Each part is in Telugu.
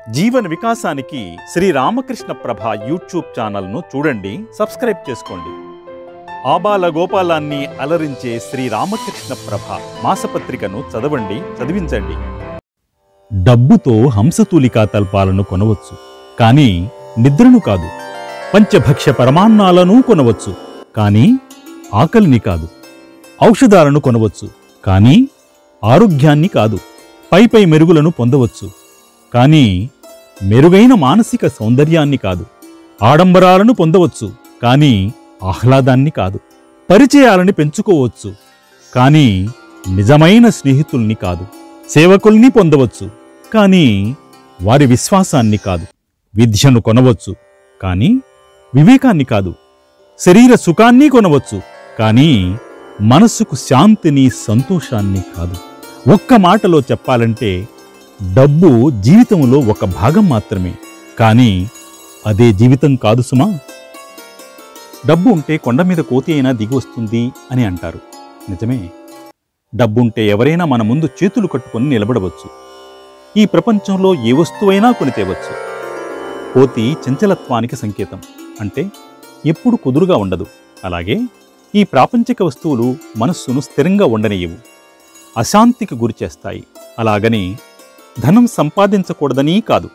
జీవన వికాసానికి శ్రీ రామకృష్ణ ప్రభ యూట్యూబ్ ఛానల్ను చూడండి, సబ్స్క్రైబ్ చేసుకోండి. ఆబాల గోపాలాన్ని అలరించే శ్రీ రామకృష్ణ ప్రభ మాసపత్రికను చదవండి, చదివించండి. డబ్బుతో హంసతూలికా తల్పాలను కొనవచ్చు, కానీ నిద్రను కాదు. పంచభక్ష్య పరమాన్నాలను కొనవచ్చు, కానీ ఆకలిని కాదు. ఔషధాలను కొనవచ్చు, కానీ ఆరోగ్యాన్ని కాదు. పైపై మెరుగులను పొందవచ్చు, కానీ మెరుగైన మానసిక సౌందర్యాన్ని కాదు. ఆడంబరాలను పొందవచ్చు, కానీ ఆహ్లాదాన్ని కాదు. పరిచయాలని పెంచుకోవచ్చు, కానీ నిజమైన స్నేహితుల్ని కాదు. సేవకుల్ని పొందవచ్చు, కానీ వారి విశ్వాసాన్ని కాదు. విద్యను కొనవచ్చు, కానీ వివేకాన్ని కాదు. శరీర సుఖాన్ని కొనవచ్చు, కానీ మనస్సుకు శాంతిని, సంతోషాన్ని కాదు. ఒక్క మాటలో చెప్పాలంటే డబ్బు జీవితంలో ఒక భాగం మాత్రమే, కానీ అదే జీవితం కాదు సుమా. డబ్బు ఉంటే కొండ మీద కోతి అయినా దిగి వస్తుంది అని అంటారు. నిజమే. డబ్బుంటే ఎవరైనా మన ముందు చేతులు కట్టుకొని నిలబడవచ్చు. ఈ ప్రపంచంలో ఏ వస్తువైనా కొని తేవచ్చు. కోతి చంచలత్వానికి సంకేతం, అంటే ఎప్పుడు కుదురుగా ఉండదు. అలాగే ఈ ప్రాపంచిక వస్తువులు మనస్సును స్థిరంగా ఉండనియవు, అశాంతికి గురిచేస్తాయి. అలాగని ధనం సంపాదించకూడదని కాదు,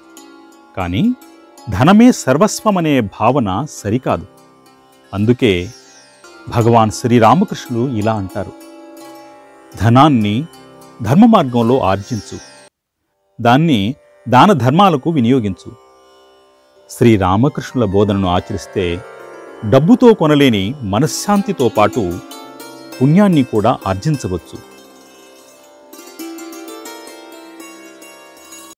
కానీ ధనమే సర్వస్వమనే భావన సరికాదు. అందుకే భగవాన్ శ్రీరామకృష్ణులు ఇలా అంటారు: ధనాన్ని ధర్మ మార్గంలో ఆర్జించు, దాన్ని దాన ధర్మాలకు వినియోగించు. శ్రీరామకృష్ణుల బోధనను ఆచరిస్తే డబ్బుతో కొనలేని మనశ్శాంతితో పాటు పుణ్యాన్ని కూడా ఆర్జించవచ్చు.